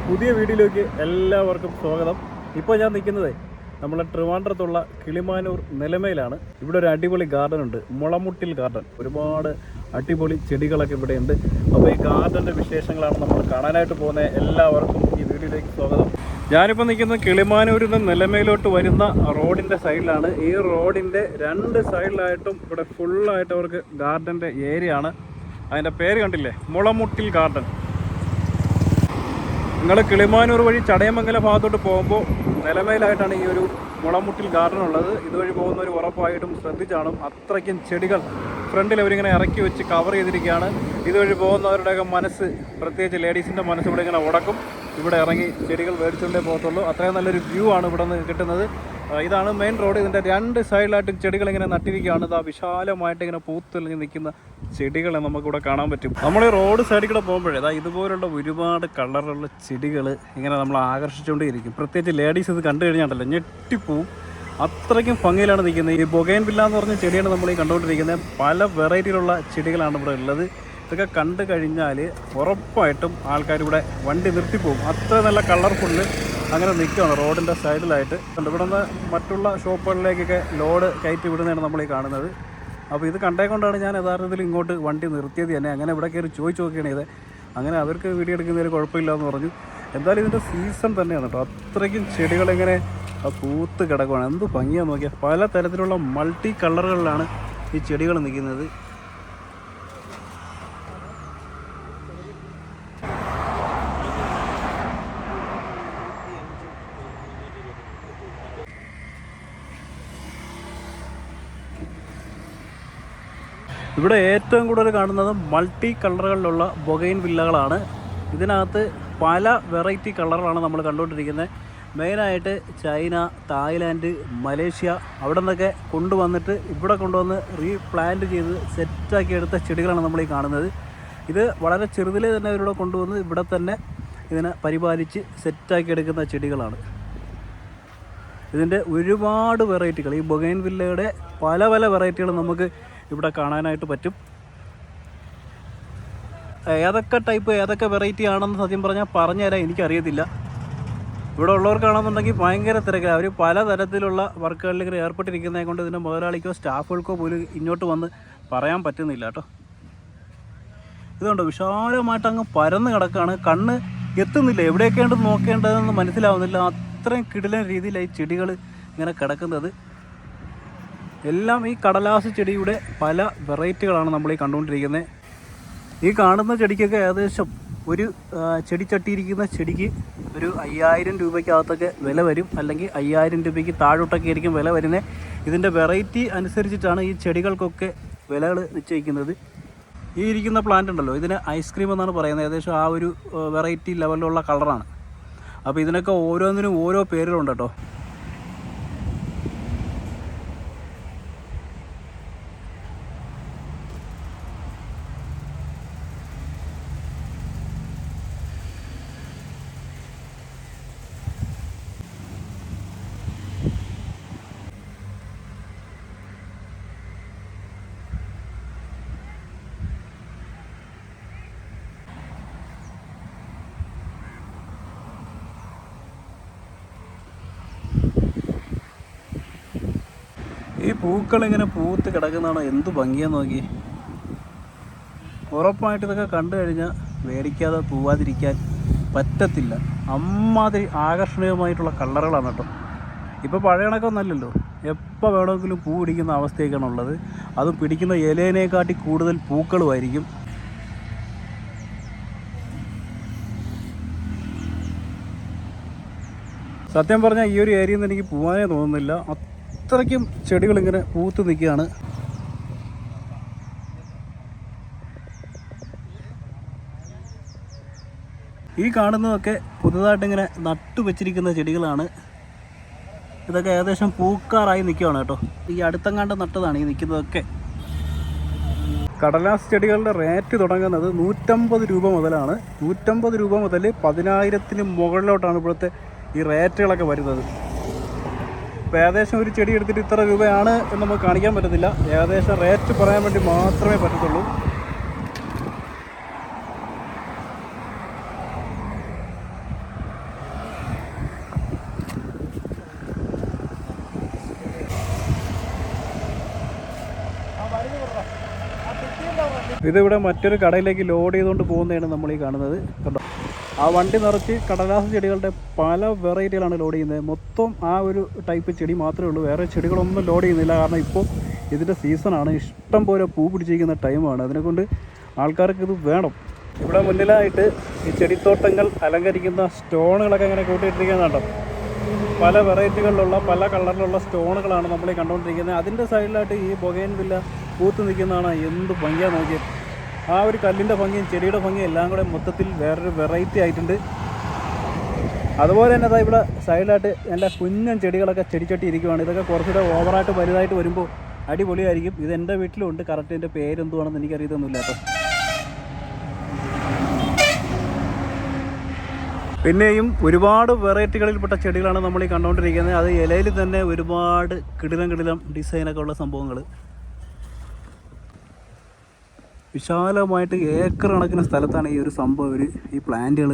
പുതിയ വീഡിയോയിലേക്ക് എല്ലാവർക്കും സ്വാഗതം. ഇപ്പോൾ ഞാൻ നിൽക്കുന്നത് നമ്മളെ ട്രിവാൻഡ്രത്തുള്ള കിളിമാനൂർ നിലമയിലാണ്. ഇവിടെ ഒരു അടിപൊളി ഗാർഡൻ ഉണ്ട്, മുളമുട്ടിൽ ഗാർഡൻ. ഒരുപാട് അടിപൊളി ചെടികളൊക്കെ ഇവിടെ ഉണ്ട്. അപ്പോൾ ഈ ഗാർഡൻ്റെ വിശേഷങ്ങളാണ് നമ്മൾ കാണാനായിട്ട് പോകുന്നത്. എല്ലാവർക്കും ഈ വീഡിയോയിലേക്ക് സ്വാഗതം. ഞാനിപ്പോൾ നിൽക്കുന്നത് കിളിമാനൂരിൽ നിന്ന് നിലമയിലോട്ട് വരുന്ന റോഡിൻ്റെ സൈഡിലാണ്. ഈ റോഡിൻ്റെ രണ്ട് സൈഡിലായിട്ടും ഇവിടെ ഫുള്ളായിട്ട് അവർക്ക് ഗാർഡൻ്റെ ഏരിയ ആണ്. അതിൻ്റെ പേര് കണ്ടില്ലേ, മുളമുട്ടിൽ ഗാർഡൻ. നിങ്ങൾ കിളിമാനൂർ വഴി ചടയമംഗലം ഭാഗത്തോട്ട് പോകുമ്പോൾ നിലമയിലായിട്ടാണ് ഈ ഒരു മുളമുട്ടിൽ ഗാർഡൻ ഉള്ളത്. ഇതുവഴി പോകുന്നവർ ഉറപ്പായിട്ടും ശ്രദ്ധിച്ചാണ്. അത്രയ്ക്കും ചെടികൾ ഫ്രണ്ടിൽ അവരിങ്ങനെ ഇറക്കി വെച്ച് കവർ ചെയ്തിരിക്കുകയാണ്. ഇതുവഴി പോകുന്നവരുടെയൊക്കെ മനസ്സ്, പ്രത്യേകിച്ച് ലേഡീസിൻ്റെ മനസ്സ് ഇവിടെ ഇങ്ങനെ ഉടക്കും. ഇവിടെ ഇറങ്ങി ചെടികൾ മേടിച്ചുകൊണ്ടേ പോകത്തുള്ളൂ. അത്രയും നല്ലൊരു വ്യൂ ആണ് ഇവിടെ നിന്ന് കിട്ടുന്നത്. ഇതാണ് മെയിൻ റോഡ്. ഇതിൻ്റെ രണ്ട് സൈഡിലായിട്ടും ചെടികൾ ഇങ്ങനെ നട്ടിരിക്കുകയാണ്. ഇതാ വിശാലമായിട്ട് ഇങ്ങനെ പൂത്തെളിഞ്ഞ് നിൽക്കുന്ന ചെടികളെ നമുക്കിവിടെ കാണാൻ പറ്റും. നമ്മൾ ഈ റോഡ് സൈഡിൽ കൂടെ പോകുമ്പോഴേ ഇതുപോലുള്ള ഒരുപാട് കളറുള്ള ചെടികൾ ഇങ്ങനെ നമ്മൾ ആകർഷിച്ചുകൊണ്ടേയിരിക്കും. പ്രത്യേകിച്ച് ലേഡീസ് ഇത് കണ്ടു കഴിഞ്ഞാണ്ടല്ലോ ഞെട്ടിപ്പോവും. അത്രയ്ക്കും ഭംഗിയിലാണ് നിൽക്കുന്നത്. ഈ ബൊഗൈൻവില്ല എന്ന് പറഞ്ഞ ചെടിയാണ് നമ്മൾ ഈ കണ്ടുകൊണ്ടിരിക്കുന്നത്. പല വെറൈറ്റിയിലുള്ള ചെടികളാണ് ഇവിടെ ഉള്ളത്. ഇതൊക്കെ കണ്ടു കഴിഞ്ഞാൽ ഉറപ്പായിട്ടും ആൾക്കാർ ഇവിടെ വണ്ടി നിർത്തിപ്പോകും. അത്ര നല്ല കളർഫുള്ള് അങ്ങനെ നിൽക്കുകയാണ് റോഡിൻ്റെ സൈഡിലായിട്ട്. ഇവിടെ നിന്ന് മറ്റുള്ള ഷോപ്പുകളിലേക്കൊക്കെ ലോഡ് കയറ്റി വിടുന്നതാണ് നമ്മൾ ഈ കാണുന്നത്. അപ്പോൾ ഇത് കണ്ടേക്കൊണ്ടാണ് ഞാൻ യഥാർത്ഥത്തിൽ ഇങ്ങോട്ട് വണ്ടി നിർത്തിയത് തന്നെ. അങ്ങനെ ഇവിടെ കയറി ചോദിച്ചു നോക്കിയാണ് ഇത്. അങ്ങനെ അവർക്ക് വീഡിയോ എടുക്കുന്നതിൽ കുഴപ്പമില്ല എന്ന് പറഞ്ഞു. എന്തായാലും ഇതിൻ്റെ സീസൺ തന്നെയാണ് കേട്ടോ. അത്രയ്ക്കും ചെടികളിങ്ങനെ പൂത്ത് കിടക്കുകയാണ്. എന്ത് ഭംഗിയാന്ന് നോക്കിയാൽ. പല തരത്തിലുള്ള മൾട്ടി കളറുകളിലാണ് ഈ ചെടികൾ നിൽക്കുന്നത്. ഇവിടെ ഏറ്റവും കൂടുതൽ കാണുന്നത് മൾട്ടി കളറുകളിലുള്ള ബൊഗൈൻ വില്ലകളാണ്. ഇതിനകത്ത് പല വെറൈറ്റി കളറുകളാണ് നമ്മൾ കണ്ടുകൊണ്ടിരിക്കുന്നത്. മെയിനായിട്ട് ചൈന, തായ്ലാൻഡ്, മലേഷ്യ അവിടെ നിന്നൊക്കെ കൊണ്ടുവന്നിട്ട് ഇവിടെ കൊണ്ടുവന്ന് റീപ്ലാന്റ് ചെയ്ത് സെറ്റാക്കി എടുത്ത ചെടികളാണ് നമ്മൾ ഈ കാണുന്നത്. ഇത് വളരെ ചെറുതിലേ തന്നെ ഇവരുടെ കൊണ്ടുവന്ന് ഇവിടെ തന്നെ ഇതിനെ പരിപാലിച്ച് സെറ്റാക്കി എടുക്കുന്ന ചെടികളാണ്. ഇതിൻ്റെ ഒരുപാട് വെറൈറ്റികൾ, ഈ ബൊഗൈൻ വില്ലയുടെ പല പല വെറൈറ്റികൾ നമുക്ക് ഇവിടെ കാണാനായിട്ട് പറ്റും. ഏതൊക്കെ ടൈപ്പ്, ഏതൊക്കെ വെറൈറ്റി ആണെന്ന് സത്യം പറഞ്ഞാൽ പറഞ്ഞുതരാൻ എനിക്കറിയത്തില്ല. ഇവിടെ ഉള്ളവർക്കാണെന്നുണ്ടെങ്കിൽ ഭയങ്കര തിരക്കാണ്. അവർ പലതരത്തിലുള്ള വർക്കുകളിൽ ഇങ്ങനെ ഏർപ്പെട്ടിരിക്കുന്നതിനെ കൊണ്ട് ഇതിൻ്റെ മുതലാളിക്കോ സ്റ്റാഫുകൾക്കോ പോലും ഇങ്ങോട്ട് വന്ന് പറയാൻ പറ്റുന്നില്ല കേട്ടോ. ഇതുകൊണ്ട് വിശാലമായിട്ട് അങ്ങ് പരന്ന് കിടക്കുകയാണ്. കണ്ണ് എത്തുന്നില്ല, എവിടെയൊക്കെയാണ് നോക്കേണ്ടതെന്ന് മനസ്സിലാവുന്നില്ല. അത്രയും കിടിലൻ രീതിയിലായി ചെടികൾ ഇങ്ങനെ കിടക്കുന്നത്. എല്ലാം ഈ കടലാസ് ചെടിയുടെ പല വെറൈറ്റികളാണ് നമ്മൾ ഈ കണ്ടുകൊണ്ടിരിക്കുന്നത്. ഈ കാണുന്ന ചെടിക്കൊക്കെ ഏകദേശം ഒരു ചെടിച്ചട്ടിയിരിക്കുന്ന ചെടിക്ക് ഒരു 5000 രൂപയ്ക്കകത്തൊക്കെ വില വരും, അല്ലെങ്കിൽ 5000 രൂപയ്ക്ക് താഴോട്ടൊക്കെ ആയിരിക്കും വില വരുന്നത്. ഇതിൻ്റെ വെറൈറ്റി അനുസരിച്ചിട്ടാണ് ഈ ചെടികൾക്കൊക്കെ വിലകൾ നിശ്ചയിക്കുന്നത്. ഈ ഇരിക്കുന്ന പ്ലാന്റ് ഉണ്ടല്ലോ, ഇതിന് ഐസ്ക്രീം എന്നാണ് പറയുന്നത്. ഏകദേശം ആ ഒരു വെറൈറ്റി ലെവലിലുള്ള കളറാണ്. അപ്പോൾ ഇതിനൊക്കെ ഓരോന്നിനും ഓരോ പേരുകളുണ്ട് കേട്ടോ. ഈ പൂക്കളിങ്ങനെ പൂത്ത് കിടക്കുന്നതാണ് എന്ത് ഭംഗിയാന്ന് നോക്കി. ഉറപ്പായിട്ട് ഇതൊക്കെ കണ്ടു കഴിഞ്ഞാൽ മേടിക്കാതെ പോവാതിരിക്കാൻ പറ്റത്തില്ല. അമ്മാതിരി ആകർഷണീയമായിട്ടുള്ള കളറുകളാണ് കേട്ടോ. ഇപ്പോൾ പഴയ കണക്കൊന്നല്ലല്ലോ, എപ്പോൾ വേണമെങ്കിലും പൂ പിടിക്കുന്ന അവസ്ഥയൊക്കെയാണ് ഉള്ളത്. അതും പിടിക്കുന്ന ഇലേനേക്കാട്ടി കൂടുതൽ പൂക്കളുമായിരിക്കും. സത്യം പറഞ്ഞാൽ ഈ ഒരു ഏരിയയിൽ നിന്ന് എനിക്ക് പോകാനേ തോന്നുന്നില്ല. അത്രയ്ക്കും ചെടികളിങ്ങനെ പൂത്ത് നിൽക്കുകയാണ്. ഈ കാണുന്നതൊക്കെ പുതുതായിട്ടിങ്ങനെ നട്ടുവെച്ചിരിക്കുന്ന ചെടികളാണ്. ഇതൊക്കെ ഏകദേശം പൂക്കാറായി നിൽക്കുകയാണ് കേട്ടോ. ഈ അടുത്തങ്ങാണ്ട് നട്ടതാണ് ഈ നിൽക്കുന്നതൊക്കെ. കടലാസ് ചെടികളുടെ റേറ്റ് തുടങ്ങുന്നത് 150 രൂപ മുതലാണ്. 150 രൂപ മുതൽ 10,000-ന് മുകളിലോട്ടാണ് ഇവിടുത്തെ ഈ റേറ്റുകളൊക്കെ വരുന്നത്. ഇപ്പോൾ ഏകദേശം ഒരു ചെടി എടുത്തിട്ട് ഇത്ര രൂപയാണ് എന്ന് നമുക്ക് കാണിക്കാൻ പറ്റത്തില്ല. ഏകദേശം റേറ്റ് പറയാൻ വേണ്ടി മാത്രമേ പറ്റത്തുള്ളൂ. ഇതിവിടെ മറ്റൊരു കടയിലേക്ക് ലോഡ് ചെയ്തുകൊണ്ട് പോകുന്നതാണ് നമ്മൾ ഈ കാണുന്നത്. കണ്ടോ, ആ വണ്ടി നിറച്ച് കടലാസ് ചെടികളുടെ പല വെറൈറ്റികളാണ് ലോഡ് ചെയ്യുന്നത്. മൊത്തം ആ ഒരു ടൈപ്പ് ചെടി മാത്രമേ ഉള്ളൂ, വേറെ ചെടികളൊന്നും ലോഡ് ചെയ്യുന്നില്ല. കാരണം ഇപ്പോൾ ഇതിൻ്റെ സീസണാണ്, ഇഷ്ടം പോലെ പൂ പിടിച്ചിരിക്കുന്ന ടൈമാണ്. അതിനെക്കൊണ്ട് ആൾക്കാർക്ക് ഇത് വേണം. ഇവിടെ മുന്നിലായിട്ട് ഈ ചെടിത്തോട്ടങ്ങൾ അലങ്കരിക്കുന്ന സ്റ്റോണുകളൊക്കെ ഇങ്ങനെ കൂട്ടിയിട്ടിരിക്കുന്നുണ്ടോ. പല വെറൈറ്റികളിലുള്ള പല കളറിലുള്ള സ്റ്റോണുകളാണ് നമ്മൾ ഈ കണ്ടുകൊണ്ടിരിക്കുന്നത്. അതിൻ്റെ സൈഡിലായിട്ട് ഈ ബൊഗൈൻവില്ല പൂത്ത് നിൽക്കുന്നതാണ്. എന്ത് ഭംഗിയാണ് നോക്കിയത്. ആ ഒരു കല്ലിൻ്റെ ഭംഗിയും ചെടിയുടെ ഭംഗിയും എല്ലാം കൂടെ മൊത്തത്തിൽ വേറൊരു വെറൈറ്റി ആയിട്ടുണ്ട്. അതുപോലെ തന്നെ അതാ ഇവിടെ സൈഡിലായിട്ട് എൻ്റെ കുഞ്ഞൻ ചെടികളൊക്കെ ചെടിച്ചട്ടി ഇരിക്കുവാണ്. ഇതൊക്കെ കുറച്ചുകൂടെ ഓവറായിട്ട് വലുതായിട്ട് വരുമ്പോൾ അടിപൊളിയായിരിക്കും. ഇത് എൻ്റെ വീട്ടിലുണ്ട്. കറക്റ്റ് എൻ്റെ പേരെന്തുവാണെന്ന് എനിക്കറിയത്തൊന്നുമില്ല കേട്ടോ. പിന്നെയും ഒരുപാട് വെറൈറ്റികളിൽപ്പെട്ട ചെടികളാണ് നമ്മൾ ഈ കണ്ടുകൊണ്ടിരിക്കുന്നത്. അത് ഇലയിൽ തന്നെ ഒരുപാട് കിടിലം ഡിസൈനൊക്കെ ഉള്ള സംഭവങ്ങൾ. വിശാലമായിട്ട് ഏക്കർ കണക്കിന് സ്ഥലത്താണ് ഈ ഒരു സംഭവം ഈ പ്ലാന്റുകൾ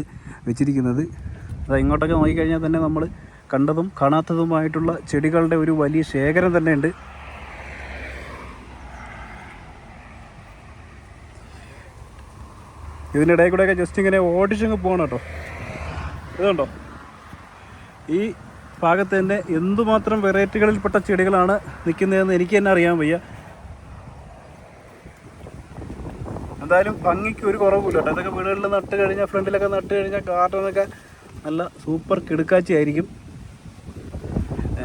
വെച്ചിരിക്കുന്നത്. അത് ഇങ്ങോട്ടൊക്കെ നോക്കിക്കഴിഞ്ഞാൽ തന്നെ നമ്മൾ കണ്ടതും കാണാത്തതുമായിട്ടുള്ള ചെടികളുടെ ഒരു വലിയ ശേഖരം തന്നെ ഉണ്ട്. ഇതിനിടയിൽ കൂടെയൊക്കെ ജസ്റ്റ് ഇങ്ങനെ ഓടിച്ചങ്ങ് പോകണം കേട്ടോ. ഇതുണ്ടോ, ഈ ഭാഗത്ത് തന്നെ എന്തുമാത്രം വെറൈറ്റികളിൽപ്പെട്ട ചെടികളാണ് നിൽക്കുന്നതെന്ന് എനിക്ക് തന്നെ അറിയാൻ വയ്യ. എന്തായാലും ഭംഗിക്ക് ഒരു കുറവില്ല കേട്ടോ. ഇതൊക്കെ വീടുകളിൽ നട്ട് കഴിഞ്ഞാൽ, ഫ്രണ്ടിലൊക്കെ നട്ട് കഴിഞ്ഞാൽ ഗാർഡനൊക്കെ നല്ല സൂപ്പർ കിടുക്കാച്ചി ആയിരിക്കും.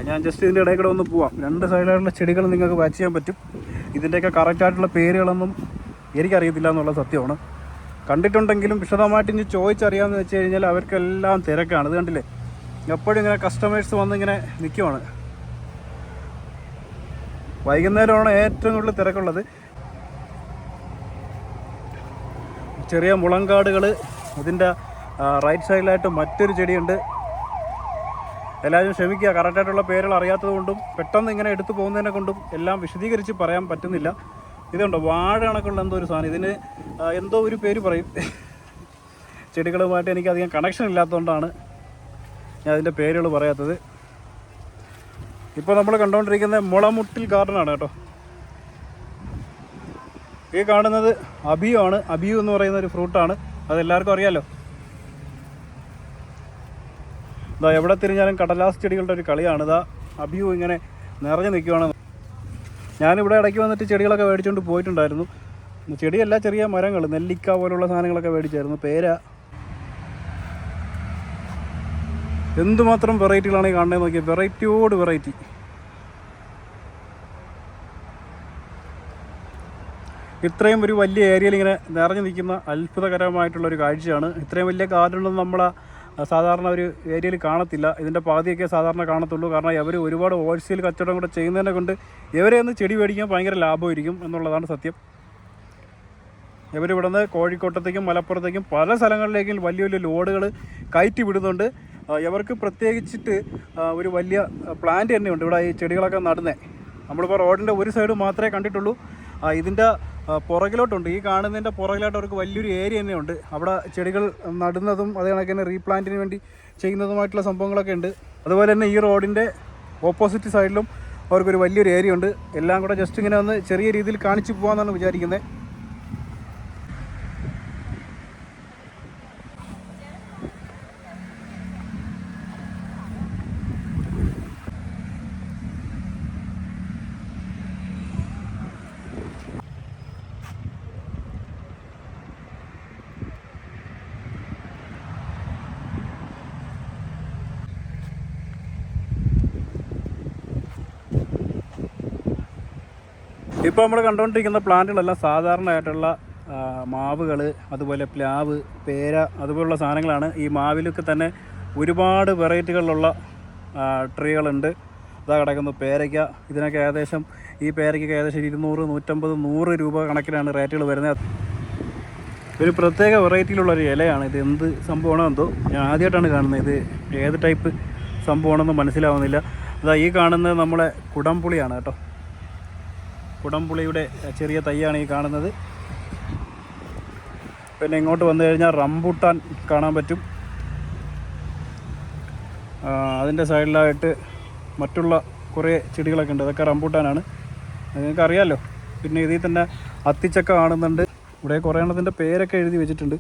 ഞാൻ ജസ്റ്റ് ഇതിൻ്റെ ഇടയിൽ കൂടെ ഒന്ന് പോവാം. രണ്ട് സൈഡിലുള്ള ചെടികൾ നിങ്ങൾക്ക് വാച്ച് ചെയ്യാൻ പറ്റും. ഇതിൻ്റെയൊക്കെ കറക്റ്റായിട്ടുള്ള പേരുകളൊന്നും എനിക്കറിയത്തില്ല എന്നുള്ള സത്യമാണ്. കണ്ടിട്ടുണ്ടെങ്കിലും വിശദമായിട്ട് ഇനി ചോദിച്ചറിയാമെന്ന് വെച്ച് കഴിഞ്ഞാൽ അവർക്കെല്ലാം തിരക്കാണ്. ഇത് കണ്ടില്ലേ, എപ്പോഴും ഇങ്ങനെ കസ്റ്റമേഴ്സ് വന്നിങ്ങനെ നിൽക്കുവാണ്. വൈകുന്നേരമാണ് ഏറ്റവും കൂടുതൽ തിരക്കുള്ളത്. ചെറിയ മുളങ്കാടുകൾ. ഇതിൻ്റെ റൈറ്റ് സൈഡിലായിട്ട് മറ്റൊരു ചെടിയുണ്ട്. എല്ലാവരും ക്ഷമിക്കുക, കറക്റ്റായിട്ടുള്ള പേരുകൾ അറിയാത്തത് കൊണ്ടും പെട്ടെന്ന് ഇങ്ങനെ എടുത്തു പോകുന്നതിനെ കൊണ്ടും എല്ലാം വിശദീകരിച്ച് പറയാൻ പറ്റുന്നില്ല. ഇതുണ്ടോ, വാഴ കണക്കുള്ള എന്തോ ഒരു സാധനം. ഇതിന് എന്തോ ഒരു പേര് പറയും. ചെടികളുമായിട്ട് എനിക്കധികം കണക്ഷൻ ഇല്ലാത്തതുകൊണ്ടാണ് ഞാൻ അതിൻ്റെ പേരുകൾ പറയാത്തത്. ഇപ്പോൾ നമ്മൾ കണ്ടുകൊണ്ടിരിക്കുന്നത് മുളമുട്ടിൽ ഗാർഡനാണ് കേട്ടോ. ഈ കാണുന്നത് അബിയു ആണ്. അബിയു എന്ന് പറയുന്ന ഒരു ഫ്രൂട്ടാണ്. അതെല്ലാവർക്കും അറിയാമല്ലോ. ഇതാ എവിടെ തിരിഞ്ഞാലും കടലാസ് ചെടികളുടെ ഒരു കളിയാണ്. ഇതാ അബിയു ഇങ്ങനെ നിറഞ്ഞു നിൽക്കുകയാണ്. ഞാനിവിടെ ഇടയ്ക്ക് വന്നിട്ട് ചെടികളൊക്കെ മേടിച്ചുകൊണ്ട് പോയിട്ടുണ്ടായിരുന്നു. ചെടിയല്ല, ചെറിയ മരങ്ങൾ, നെല്ലിക്ക പോലുള്ള സാധനങ്ങളൊക്കെ മേടിച്ചായിരുന്നു. പേര. എന്തുമാത്രം വെറൈറ്റികളാണ് ഈ കാണുന്നത് നോക്കിയാൽ. വെറൈറ്റിയോട് വെറൈറ്റി. ഇത്രയും ഒരു വലിയ ഏരിയയിൽ ഇങ്ങനെ നിറഞ്ഞു നിൽക്കുന്ന അത്ഭുതകരമായിട്ടുള്ളൊരു കാഴ്ചയാണ്. ഇത്രയും വലിയ ഗാർഡനൊന്നും നമ്മളെ സാധാരണ ഒരു ഏരിയയിൽ കാണത്തില്ല. ഇതിൻ്റെ പാതിയൊക്കെ സാധാരണ കാണത്തുള്ളൂ. കാരണം ഇവർ ഒരുപാട് ഹോൾസെയിൽ കച്ചവടം കൂടെ ചെയ്യുന്നതിനെ കൊണ്ട് ഇവരെ ഒന്ന് ചെടി മേടിക്കാൻ ഭയങ്കര ലാഭമായിരിക്കും എന്നുള്ളതാണ് സത്യം. ഇവരിവിടെ നിന്ന് കോഴിക്കോട്ടത്തേക്കും മലപ്പുറത്തേക്കും പല സ്ഥലങ്ങളിലേക്കും വലിയ വലിയ ലോഡുകൾ കയറ്റി വിടുന്നുണ്ട്. ഇവർക്ക് പ്രത്യേകിച്ചിട്ട് ഒരു വലിയ പ്ലാന്റ് തന്നെയുണ്ട് ഇവിടെ ഈ ചെടികളൊക്കെ നടുന്നത്. നമ്മളിപ്പോൾ റോഡിൻ്റെ ഒരു സൈഡ് മാത്രമേ കണ്ടിട്ടുള്ളൂ. ഇതിൻ്റെ പുറകിലോട്ടുണ്ട്, ഈ കാണുന്നതിൻ്റെ പുറകിലോട്ട് അവർക്ക് വലിയൊരു ഏരിയ തന്നെയുണ്ട്. അവിടെ ചെടികൾ നടുന്നതും അതേ കണക്ക് തന്നെ റീപ്ലാന്റിന് വേണ്ടി ചെയ്യുന്നതുമായിട്ടുള്ള സംഭവങ്ങളൊക്കെ ഉണ്ട്. അതുപോലെ തന്നെ ഈ റോഡിൻ്റെ ഓപ്പോസിറ്റ് സൈഡിലും അവർക്കൊരു വലിയൊരു ഏരിയ ഉണ്ട്. എല്ലാം കൂടെ ജസ്റ്റ് ഇങ്ങനെ ഒന്ന് ചെറിയ രീതിയിൽ കാണിച്ചു പോകാമെന്നാണ് വിചാരിക്കുന്നത്. ഇപ്പോൾ നമ്മൾ കണ്ടുകൊണ്ടിരിക്കുന്ന പ്ലാന്റുകളെല്ലാം സാധാരണയായിട്ടുള്ള മാവുകൾ, അതുപോലെ പ്ലാവ്, പേര, അതുപോലുള്ള സാധനങ്ങളാണ്. ഈ മാവിലൊക്കെ തന്നെ ഒരുപാട് വെറൈറ്റികളിലുള്ള ട്രീകളുണ്ട്. ഇതാ കിടക്കുന്നു പേരയ്ക്ക. ഇതിനൊക്കെ ഏകദേശം, ഈ പേരയ്ക്കൊക്കെ ഏകദേശം 200, 150, 100 രൂപ കണക്കിനാണ് റേറ്റുകൾ വരുന്നത്. ഒരു പ്രത്യേക വെറൈറ്റിയിലുള്ളൊരു ഇലയാണ് ഇത്. എന്ത് സംഭവമാണോ എന്തോ, ഞാൻ ആദ്യമായിട്ടാണ് കാണുന്നത്. ഇത് ഏത് ടൈപ്പ് സംഭവമാണെന്ന് മനസ്സിലാവുന്നില്ല. അതാ ഈ കാണുന്നത് നമ്മളെ കുടംപുളിയാണ് കേട്ടോ. കുടംപുളിയുടെ ചെറിയ തൈയാണ് ഈ കാണുന്നത്. പിന്നെ ഇങ്ങോട്ട് വന്നു കഴിഞ്ഞാൽ റംബൂട്ടാൻ കാണാൻ പറ്റും. അതിൻ്റെ സൈഡിലായിട്ട് മറ്റുള്ള കുറേ ചെടികളൊക്കെ ഉണ്ട്. അതൊക്കെ റംബൂട്ടാനാണ്, നിങ്ങൾക്കറിയാമല്ലോ. പിന്നെ ഇതിൽ തന്നെ അത്തിച്ചക്ക കാണുന്നുണ്ട്. ഇവിടെ കുറേ എണ്ണത്തിൻ്റെ പേരൊക്കെ എഴുതി വെച്ചിട്ടുണ്ട്.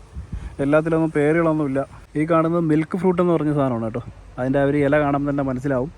എല്ലാത്തിലൊന്നും പേരുകളൊന്നുമില്ല. ഈ കാണുന്നത് മിൽക്ക് ഫ്രൂട്ട് എന്ന് പറഞ്ഞ സാധനമാണ് കേട്ടോ. അതിൻ്റെ ആ ഒരു ഇല കാണുമ്പോൾ തന്നെ മനസ്സിലാവും.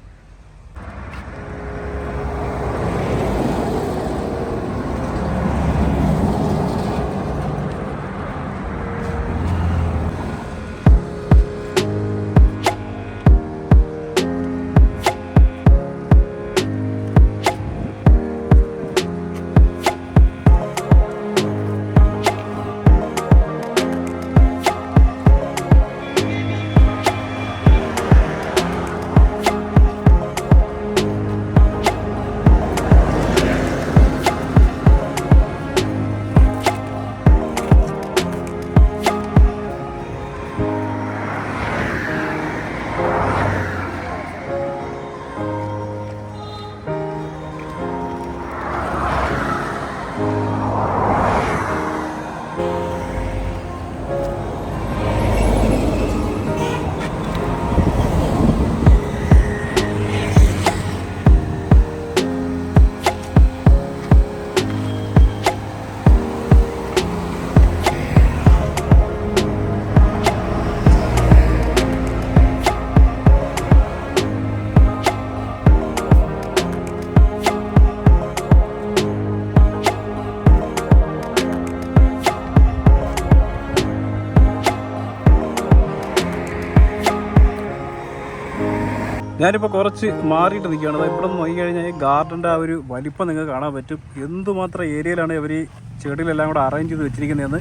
ഞാനിപ്പോൾ കുറച്ച് മാറിയിട്ട് നിൽക്കുകയാണ്. അതായത് ഇവിടെ നിന്ന് നോക്കിക്കഴിഞ്ഞാൽ ഈ ഗാർഡൻ്റെ ആ ഒരു വലിപ്പം നിങ്ങൾക്ക് കാണാൻ പറ്റും. എന്തുമാത്രം ഏരിയയിലാണ് ഇവർ ഈ ചെടികളെല്ലാം കൂടെ അറേഞ്ച് ചെയ്ത് വെച്ചിരിക്കുന്നതെന്ന്.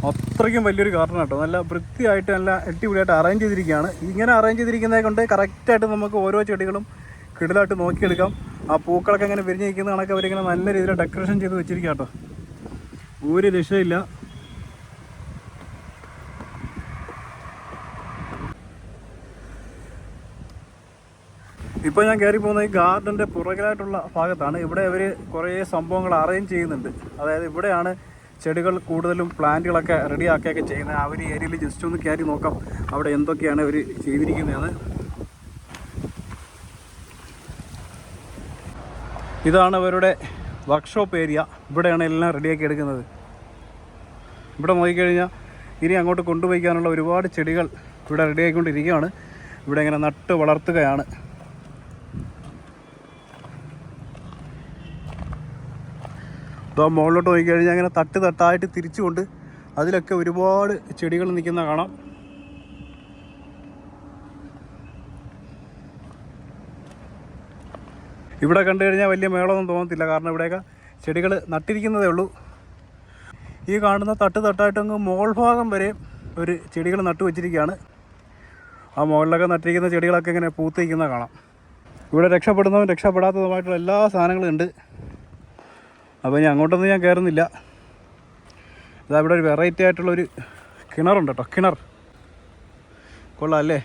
അത്രയ്ക്കും വലിയൊരു ഗാർഡൻ കേട്ടോ. നല്ല വൃത്തിയായിട്ട് നല്ല അടിപൊളിയായിട്ട് അറേഞ്ച് ചെയ്തിരിക്കുകയാണ്. ഇങ്ങനെ അറേഞ്ച് ചെയ്തിരിക്കുന്നത് കൊണ്ട് കറക്റ്റായിട്ട് നമുക്ക് ഓരോ ചെടികളും കിടിലായിട്ട് നോക്കിയെടുക്കാം. ആ പൂക്കളൊക്കെ ഇങ്ങനെ വിരിഞ്ഞ് നിൽക്കുന്ന കണക്ക് അവരിങ്ങനെ നല്ല രീതിയിൽ ഡെക്കറേഷൻ ചെയ്ത് വെച്ചിരിക്കുക കേട്ടോ. ഒരു രക്ഷയില്ല. ഇപ്പോൾ ഞാൻ കയറി പോകുന്ന ഈ ഗാർഡൻ്റെ പുറകിലായിട്ടുള്ള ഭാഗത്താണ്. ഇവിടെ അവർ കുറേ സംഭവങ്ങൾ അറേഞ്ച് ചെയ്യുന്നുണ്ട്. അതായത് ഇവിടെയാണ് ചെടികൾ കൂടുതലും പ്ലാന്റുകളൊക്കെ റെഡിയാക്കുകയൊക്കെ ചെയ്യുന്നത്. ആ ഒരു ഏരിയയിൽ ജസ്റ്റ് ഒന്ന് കയറി നോക്കാം അവിടെ എന്തൊക്കെയാണ് അവർ ചെയ്തിരിക്കുന്നതെന്ന്. ഇതാണ് അവരുടെ വർക്ക്ഷോപ്പ് ഏരിയ. ഇവിടെയാണ് എല്ലാം റെഡിയാക്കി എടുക്കുന്നത്. ഇവിടെ നോക്കിക്കഴിഞ്ഞാൽ ഇനി അങ്ങോട്ട് കൊണ്ടുപോയിക്കാനുള്ള ഒരുപാട് ചെടികൾ ഇവിടെ റെഡിയാക്കിക്കൊണ്ടിരിക്കുകയാണ്. ഇവിടെ ഇങ്ങനെ നട്ട് വളർത്തുകയാണ്. ഇതാ മുകളിലോട്ട് നോക്കിക്കഴിഞ്ഞാൽ അങ്ങനെ തട്ട് തട്ടായിട്ട് തിരിച്ചുകൊണ്ട് അതിലൊക്കെ ഒരുപാട് ചെടികൾ നിൽക്കുന്ന കാണാം. ഇവിടെ കണ്ടു കഴിഞ്ഞാൽ വലിയ മേളമൊന്നും തോന്നത്തില്ല. കാരണം ഇവിടെയൊക്കെ ചെടികൾ നട്ടിരിക്കുന്നതേ ഉള്ളൂ. ഈ കാണുന്ന തട്ട് തട്ടായിട്ടങ്ങ് മോൾ ഭാഗം വരെ ഒരു ചെടികൾ നട്ടു വെച്ചിരിക്കുകയാണ്. ആ മുകളിലൊക്കെ നട്ടിരിക്കുന്ന ചെടികളൊക്കെ ഇങ്ങനെ പൂത്ത് നിൽക്കുന്ന കാണാം. ഇവിടെ രക്ഷപ്പെടുന്നതും രക്ഷപ്പെടാത്തതുമായിട്ടുള്ള എല്ലാ സാധനങ്ങളും ഉണ്ട്. അപ്പോൾ ഇനി അങ്ങോട്ടൊന്നും ഞാൻ കയറുന്നില്ല. ഇതാ ഇവിടെ ഒരു വെറൈറ്റി ആയിട്ടുള്ളൊരു കിണറുണ്ട് കേട്ടോ. കിണർ കൊള്ളാം അല്ലേ?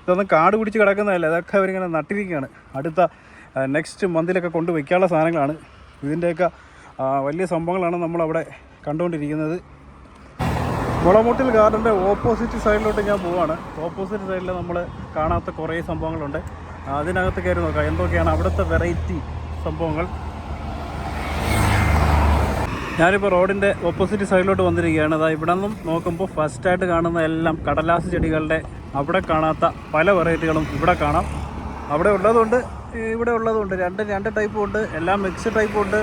ഇതൊന്നും കാട് പിടിച്ച് കിടക്കുന്നതല്ല. ഇതൊക്കെ അവരിങ്ങനെ നട്ടിരിക്കുകയാണ്. അടുത്ത നെക്സ്റ്റ് മന്തിലൊക്കെ കൊണ്ട് വയ്ക്കാനുള്ള സാധനങ്ങളാണ്. ഇതിൻ്റെയൊക്കെ വലിയ സംഭവങ്ങളാണ് നമ്മളവിടെ കണ്ടുകൊണ്ടിരിക്കുന്നത്. മുളമുട്ടിൽ ഗാർഡൻ്റെ ഓപ്പോസിറ്റ് സൈഡിലോട്ട് ഞാൻ പോവാണ്. ഓപ്പോസിറ്റ് സൈഡിൽ നമ്മൾ കാണാത്ത കുറേ സംഭവങ്ങളുണ്ട്. അതിനകത്ത് കയറി നോക്കാം എന്തൊക്കെയാണ് അവിടുത്തെ വെറൈറ്റി സംഭവങ്ങൾ. ഞാനിപ്പോൾ റോഡിൻ്റെ ഓപ്പോസിറ്റ് സൈഡിലോട്ട് വന്നിരിക്കുകയാണ്. അതായത് ഇവിടെ നിന്നും നോക്കുമ്പോൾ ഫസ്റ്റായിട്ട് കാണുന്ന എല്ലാം കടലാസ് ചെടികളുടെ അവിടെ കാണാത്ത പല വെറൈറ്റികളും ഇവിടെ കാണാം. അവിടെ ഉള്ളതുകൊണ്ട് ഇവിടെ ഉള്ളതുകൊണ്ട് രണ്ട് ടൈപ്പും ഉണ്ട്. എല്ലാം മിക്സ് ടൈപ്പും ഉണ്ട്.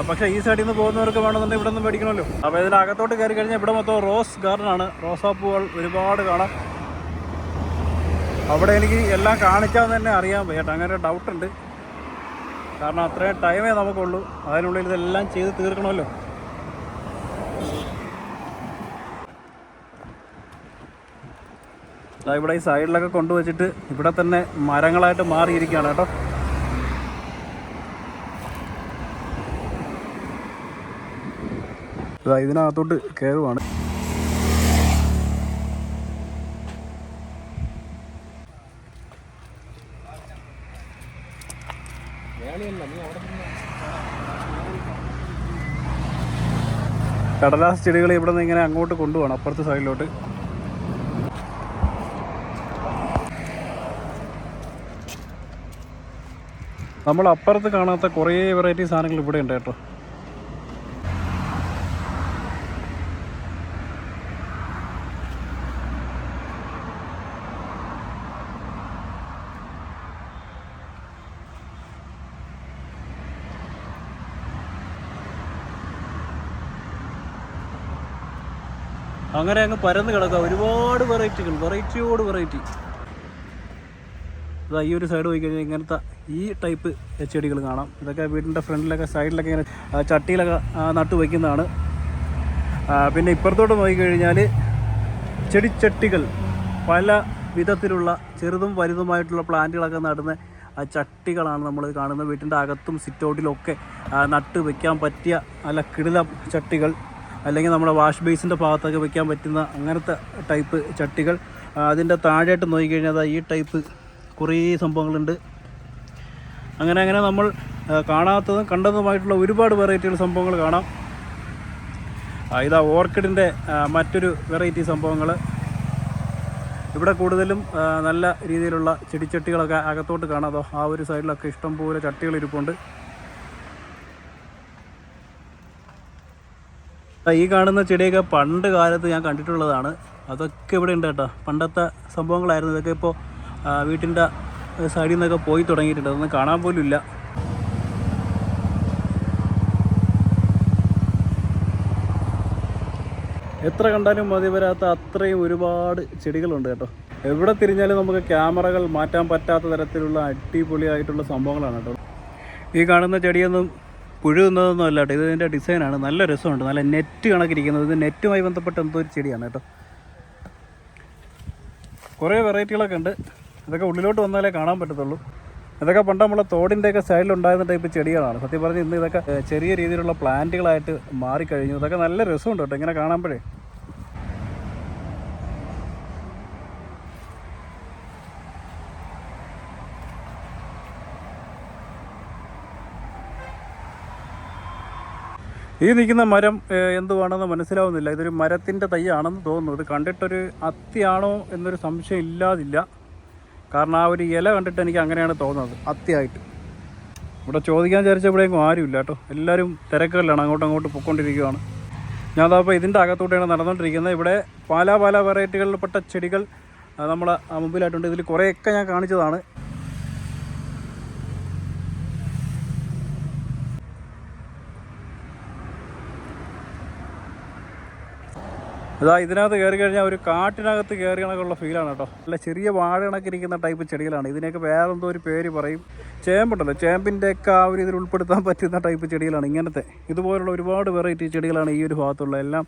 പക്ഷേ ഈ സൈഡിൽ നിന്ന് പോകുന്നവർക്ക് വേണമെന്നുണ്ടെങ്കിൽ ഇവിടെ നിന്ന് മേടിക്കണമല്ലോ. അപ്പോൾ ഇതിനകത്തോട്ട് കയറി കഴിഞ്ഞാൽ ഇവിടെ മൊത്തം റോസ് ഗാർഡനാണ്. റോസാപ്പൂകൾ ഒരുപാട് കാണാം. അവിടെ എനിക്ക് എല്ലാം കാണിക്കാൻ തന്നെ അറിയാൻ വയ്യട്ടോ. അങ്ങനെ ഡൗട്ടുണ്ട്. കാരണം അത്രയും ടൈമേ നമുക്കുള്ളൂ. അതിനുള്ളിൽ ഇതെല്ലാം ചെയ്ത് തീർക്കണമല്ലോ. ഇവിടെ ഈ സൈഡിലൊക്കെ കൊണ്ടുവച്ചിട്ട് ഇവിടെ തന്നെ മരങ്ങളായിട്ട് മാറിയിരിക്കുകയാണ് കേട്ടോ. ഇതിനകത്തോട്ട് കയറുവാണ്. കടലാസ് ചെടികൾ ഇവിടെ നിന്ന് ഇങ്ങനെ അങ്ങോട്ട് കൊണ്ടുപോകണം അപ്പുറത്തെ സൈഡിലോട്ട്. നമ്മൾ അപ്പുറത്ത് കാണാത്ത കുറേ വെറൈറ്റി സാധനങ്ങൾ ഇവിടെ ഉണ്ട് കേട്ടോ. അങ്ങനെ അങ്ങ് പരന്ന് കിടക്കുക. ഒരുപാട് വെറൈറ്റികൾ, വെറൈറ്റിയോട് വെറൈറ്റി. ഇതാ ഈ ഒരു സൈഡ് പോയി കഴിഞ്ഞാൽ ഇങ്ങനത്തെ ഈ ടൈപ്പ് ചെടികൾ കാണാം. ഇതൊക്കെ വീടിൻ്റെ ഫ്രണ്ടിലൊക്കെ സൈഡിലൊക്കെ ഇങ്ങനെ ചട്ടിയിലൊക്കെ നട്ടു വയ്ക്കുന്നതാണ്. പിന്നെ ഇപ്പുറത്തോട്ട് നോക്കിക്കഴിഞ്ഞാൽ ചെടിച്ചട്ടികൾ, പല വിധത്തിലുള്ള ചെറുതും വലുതുമായിട്ടുള്ള പ്ലാന്റുകളൊക്കെ നടുന്ന ചട്ടികളാണ് നമ്മൾ കാണുന്നത്. വീട്ടിൻ്റെ അകത്തും സിറ്റൗട്ടിലൊക്കെ നട്ട് വയ്ക്കാൻ പറ്റിയ നല്ല കിടിലം ചട്ടികൾ, അല്ലെങ്കിൽ നമ്മുടെ വാഷ് ബേസിൻ്റെ ഭാഗത്തൊക്കെ വയ്ക്കാൻ പറ്റുന്ന അങ്ങനത്തെ ടൈപ്പ് ചട്ടികൾ. അതിൻ്റെ താഴെയായിട്ട് നോക്കിക്കഴിഞ്ഞാൽ ഈ ടൈപ്പ് കുറേ സംഭവങ്ങളുണ്ട്. അങ്ങനെ നമ്മൾ കാണാത്തതും കണ്ടതുമായിട്ടുള്ള ഒരുപാട് വെറൈറ്റികൾ സംഭവങ്ങൾ കാണാം. ഇതാ ഓർക്കിഡിൻ്റെ മറ്റൊരു വെറൈറ്റി സംഭവങ്ങൾ. ഇവിടെ കൂടുതലും നല്ല രീതിയിലുള്ള ചെടിച്ചട്ടികളൊക്കെ അകത്തോട്ട് കാണാം. അതോ ആ ഒരു സൈഡിലൊക്കെ ഇഷ്ടംപോലെ ചട്ടികൾ ഇരിപ്പുണ്ട്. ഈ കാണുന്ന ചെടിയൊക്കെ പണ്ട് കാലത്ത് ഞാൻ കണ്ടിട്ടുള്ളതാണ്. അതൊക്കെ ഇവിടെ ഉണ്ട് കേട്ടോ. പണ്ടത്തെ സംഭവങ്ങളായിരുന്നു. ഇതൊക്കെ ഇപ്പോൾ വീട്ടിൻ്റെ സൈഡിൽ നിന്നൊക്കെ പോയി തുടങ്ങിയിട്ടുണ്ട്. അതൊന്നും കാണാൻ പോലും ഇല്ല. എത്ര കണ്ടാലും മതി വരാത്ത അത്രയും ഒരുപാട് ചെടികളുണ്ട് കേട്ടോ. എവിടെ തിരിഞ്ഞാലും നമുക്ക് ക്യാമറകൾ മാറ്റാൻ പറ്റാത്ത തരത്തിലുള്ള അടിപൊളിയായിട്ടുള്ള സംഭവങ്ങളാണ് കേട്ടോ. ഈ കാണുന്ന ചെടിയൊന്നും പുഴു നിന്നതൊന്നും അല്ല കേട്ടോ. ഇതിൻ്റെ ഡിസൈനാണ്. നല്ല രസമുണ്ട്. നല്ല നെറ്റ് കണക്കിരിക്കുന്നത്. ഇത് നെറ്റുമായി ബന്ധപ്പെട്ട എന്തോ ഒരു ചെടിയാണ് കേട്ടോ. കുറേ വെറൈറ്റികളൊക്കെ ഉണ്ട്. ഇതൊക്കെ ഉള്ളിലോട്ട് വന്നാലേ കാണാൻ പറ്റത്തുള്ളൂ. ഇതൊക്കെ പണ്ട് നമ്മളെ തോടിൻ്റെയൊക്കെ സൈഡിലുണ്ടായിരുന്ന ടൈപ്പ് ചെടികളാണ്. സത്യം പറഞ്ഞ് ഇന്ന് ഇതൊക്കെ ചെറിയ രീതിയിലുള്ള പ്ലാന്റുകളായിട്ട് മാറിക്കഴിഞ്ഞു. ഇതൊക്കെ നല്ല രസമുണ്ട് കേട്ടോ ഇങ്ങനെ കാണുമ്പോഴേ. ഈ നിൽക്കുന്ന മരം എന്തുവാണെന്ന് മനസ്സിലാവുന്നില്ല. ഇതൊരു മരത്തിൻ്റെ തൈയാണെന്ന് തോന്നുന്നു. ഇത് കണ്ടിട്ടൊരു അത്തിയാണോ എന്നൊരു സംശയം ഇല്ലാതില്ല. കാരണം ആ ഒരു ഇല കണ്ടിട്ട് എനിക്ക് അങ്ങനെയാണ് തോന്നുന്നത്, അത്തിയായിട്ട്. ഇവിടെ ചോദിക്കാൻ വിചാരിച്ച ഇവിടെയെങ്കിലും ആരുമില്ല കേട്ടോ. എല്ലാവരും തിരക്കുകളിലാണ്, അങ്ങോട്ട് പൊയ്ക്കൊണ്ടിരിക്കുകയാണ്. ഞാൻ അതപ്പോൾ ഇതിൻ്റെ അകത്തോടെയാണ് നടന്നുകൊണ്ടിരിക്കുന്നത്. ഇവിടെ പല വെറൈറ്റികളിൽപ്പെട്ട ചെടികൾ നമ്മളെ മുമ്പിലായിട്ടുണ്ട്. ഇതിൽ കുറേയൊക്കെ ഞാൻ കാണിച്ചതാണ്. ഇതാ ഇതിനകത്ത് കയറി കഴിഞ്ഞാൽ ഒരു കാട്ടിനകത്ത് കയറി കണക്കുള്ള ഫീലാണ് കേട്ടോ. അല്ല ചെറിയ വാഴ കണക്കിരിക്കുന്ന ടൈപ്പ് ചെടികളാണ്. ഇതിനെയൊക്കെ വേറെ എന്തോ ഒരു പേര് പറയും. ചേമ്പുണ്ടല്ലോ, ചേമ്പിൻ്റെയൊക്കെ ആ ഒരു ഇതിൽ ഉൾപ്പെടുത്താൻ പറ്റുന്ന ടൈപ്പ് ചെടികളാണ് ഇങ്ങനത്തെ. ഇതുപോലുള്ള ഒരുപാട് വെറൈറ്റി ചെടികളാണ് ഈ ഒരു ഭാഗത്തുള്ള. എല്ലാം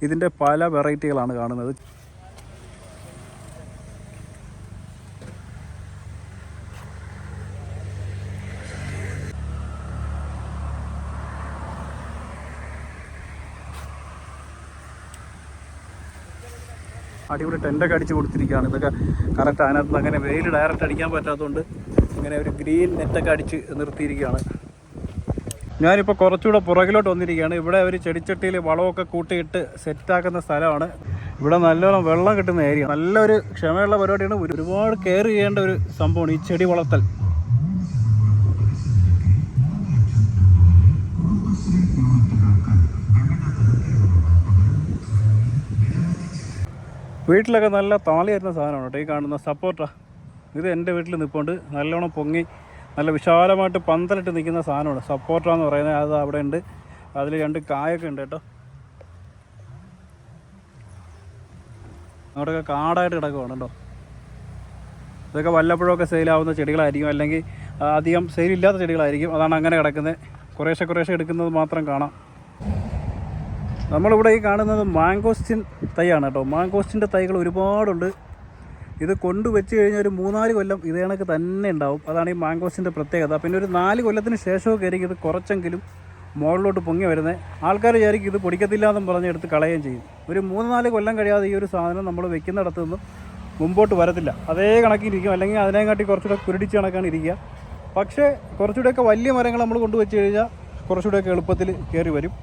ഇതിൻ്റെ പല വെറൈറ്റികളാണ് കാണുന്നത്. അടിപൊളി ടെൻ്റൊക്കെ അടിച്ച് കൊടുത്തിരിക്കുകയാണ്. ഇതൊക്കെ കറക്റ്റ് അതിനകത്ത് അങ്ങനെ വെയിൽ ഡയറക്റ്റ് അടിക്കാൻ പറ്റാത്തതുകൊണ്ട് ഇങ്ങനെ ഒരു ഗ്രീൻ നെറ്റൊക്കെ അടിച്ച് നിർത്തിയിരിക്കുകയാണ്. ഞാനിപ്പോൾ കുറച്ചുകൂടെ പുറകിലോട്ട് വന്നിരിക്കുകയാണ്. ഇവിടെ ഒരു ചെടിച്ചട്ടിയിൽ വളമൊക്കെ കൂട്ടിയിട്ട് സെറ്റാക്കുന്ന സ്ഥലമാണ്. ഇവിടെ നല്ലോണം വെള്ളം കിട്ടുന്ന ഏരിയ. നല്ലൊരു ക്ഷമയുള്ള പരിപാടിയാണ്. ഒരുപാട് കെയർ ചെയ്യേണ്ട ഒരു സംഭവമാണ് ഈ ചെടി വളർത്തൽ. വീട്ടിലൊക്കെ നല്ല താളി വരുന്ന സാധനമാണ് കേട്ടോ ഈ കാണുന്ന സപ്പോർട്ടാ. ഇത് എൻ്റെ വീട്ടിൽ നിൽപ്പുണ്ട്. നല്ലോണം പൊങ്ങി നല്ല വിശാലമായിട്ട് പന്തലിട്ട് നിൽക്കുന്ന സാധനമാണ് സപ്പോർട്ടാന്ന് പറയുന്നത്. അത് അവിടെ ഉണ്ട്. അതിൽ 2 കായൊക്കെ ഉണ്ട് കേട്ടോ. അങ്ങോട്ടൊക്കെ കാടായിട്ട് കിടക്കുവാണ് കേട്ടോ. ഇതൊക്കെ വല്ലപ്പോഴൊക്കെ സെയിലാവുന്ന ചെടികളായിരിക്കും, അല്ലെങ്കിൽ അധികം സെയിലില്ലാത്ത ചെടികളായിരിക്കും. അതാണ് അങ്ങനെ കിടക്കുന്നത്. കുറേശ്ശെ എടുക്കുന്നത് മാത്രം കാണാം. നമ്മളിവിടെ ഈ കാണുന്നത് മാങ്കോസ്റ്റിൻ തൈയാണ് കേട്ടോ. മാങ്കോസ്റ്റിൻ്റെ തൈകൾ ഒരുപാടുണ്ട്. ഇത് കൊണ്ടുവച്ച് കഴിഞ്ഞാൽ ഒരു 3-4 കൊല്ലം ഇതേ കണക്ക് തന്നെ ഉണ്ടാവും. അതാണ് ഈ മാങ്കോസ്റ്റിൻ്റെ പ്രത്യേകത. പിന്നെ ഒരു 4 കൊല്ലത്തിന് ശേഷമൊക്കെ ആയിരിക്കും ഇത് കുറച്ചെങ്കിലും മുകളിലോട്ട് പൊങ്ങി വരുന്നത്. ആൾക്കാർ വിചാരിക്കും ഇത് പൊടിക്കത്തില്ല എന്നും പറഞ്ഞ് എടുത്ത് കളയുകയും ചെയ്യും. ഒരു 3-4 കൊല്ലം കഴിയാതെ ഈ ഒരു സാധനം നമ്മൾ വെക്കുന്നിടത്തു നിന്നും മുമ്പോട്ട് വരത്തില്ല. അതേ കണക്കിരിക്കും, അല്ലെങ്കിൽ അതിനെക്കാട്ടി കുറച്ചുകൂടെ കുരുടിച്ച് കണക്കാണ് ഇരിക്കുക. പക്ഷേ കുറച്ചുകൂടെയൊക്കെ വലിയ മരങ്ങൾ നമ്മൾ കൊണ്ടുവച്ച് കഴിഞ്ഞാൽ കുറച്ചുകൂടെയൊക്കെ എളുപ്പത്തിൽ കയറി വരും.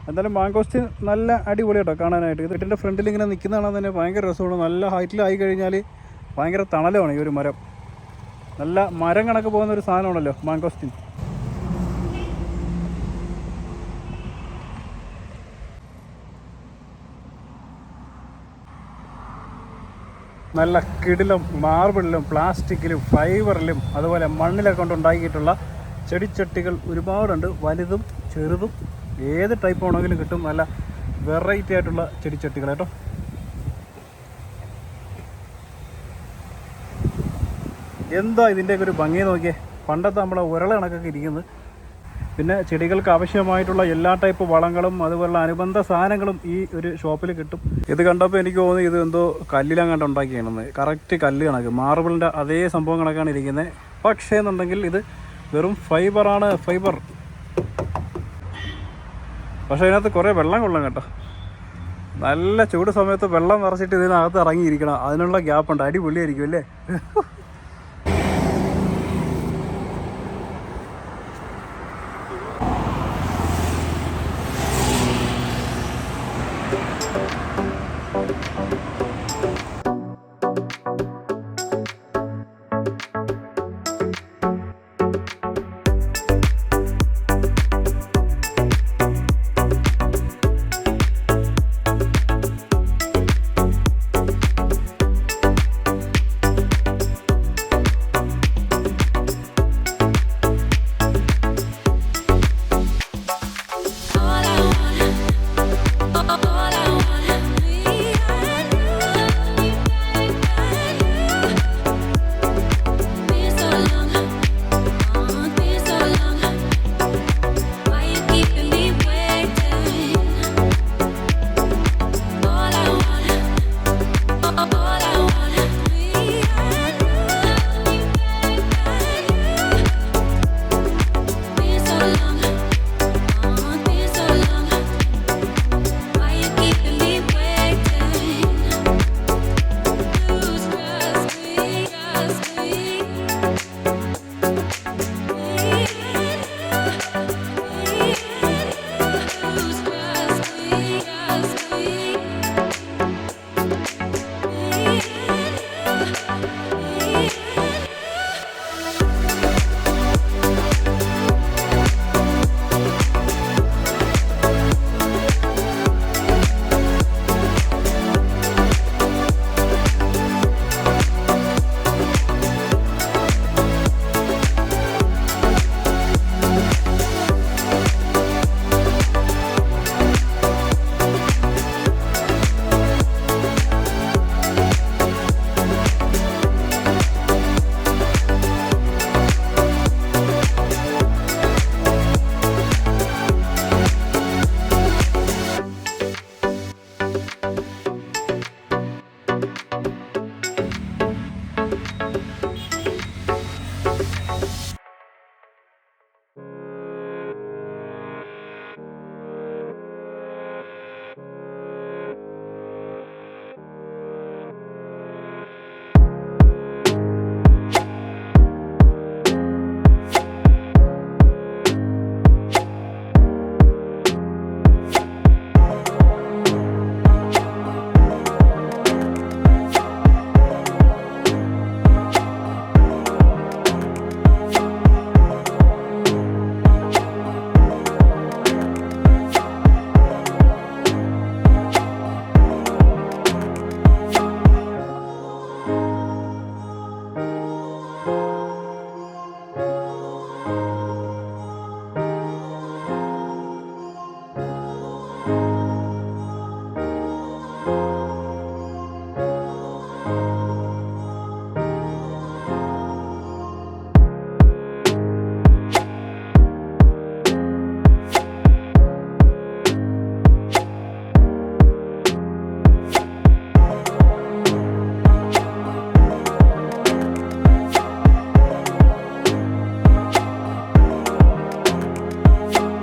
എന്തായാലും മാങ്കോസ്റ്റിൻ നല്ല അടിപൊളി കേട്ടോ കാണാനായിട്ട്. ഇത് വീട്ടിൻ്റെ ഫ്രണ്ടിൽ ഇങ്ങനെ നിൽക്കുന്നതാണ് തന്നെ ഭയങ്കര രസമാണ്. നല്ല ഹൈറ്റിലായി കഴിഞ്ഞാൽ ഭയങ്കര തണലമാണ് ഈ ഒരു മരം. നല്ല മരം കണക്ക് പോകുന്ന ഒരു സാധനമാണല്ലോ മാങ്കോസ്റ്റിൻ. നല്ല കിടിലും മാർബിളിലും പ്ലാസ്റ്റിക്കിലും ഫൈബറിലും അതുപോലെ മണ്ണിലൊക്കെ കൊണ്ടുണ്ടാക്കിയിട്ടുള്ള ചെടിച്ചട്ടികൾ ഒരുപാടുണ്ട്. വലുതും ചെറുതും ഏത് ടൈപ്പ് ആണെങ്കിലും കിട്ടും. നല്ല വെറൈറ്റി ആയിട്ടുള്ള ചെടിച്ചട്ടികൾ കേട്ടോ. എന്താ ഇതിൻ്റെയൊക്കെ ഒരു ഭംഗി നോക്കിയേ. പണ്ടത്തെ നമ്മളെ ഉരള കണക്കൊക്കെ ഇരിക്കുന്നത്. പിന്നെ ചെടികൾക്ക് ആവശ്യമായിട്ടുള്ള എല്ലാ ടൈപ്പ് വളങ്ങളും അതുപോലുള്ള അനുബന്ധ സാധനങ്ങളും ഈ ഒരു ഷോപ്പിൽ കിട്ടും. ഇത് കണ്ടപ്പോൾ എനിക്ക് തോന്നി ഇത് എന്തോ കല്ലിലങ്ങാണ്ട് ഉണ്ടാക്കിയാണെന്ന്. കറക്റ്റ് കല്ല് കണക്ക്, മാർബിളിൻ്റെ അതേ സംഭവം കണക്കാണ് ഇരിക്കുന്നത്. പക്ഷേ എന്നുണ്ടെങ്കിൽ ഇത് വെറും ഫൈബറാണ്, ഫൈബർ. പക്ഷേ അതിനകത്ത് കുറേ വെള്ളം കൊള്ളാം കേട്ടോ. നല്ല ചൂട് സമയത്ത് വെള്ളം നിറച്ചിട്ട് ഇതിനകത്ത് ഇറങ്ങിയിരിക്കണം. അതിനുള്ള ഗ്യാപ്പുണ്ട്. അടിപൊളിയായിരിക്കും അല്ലേ?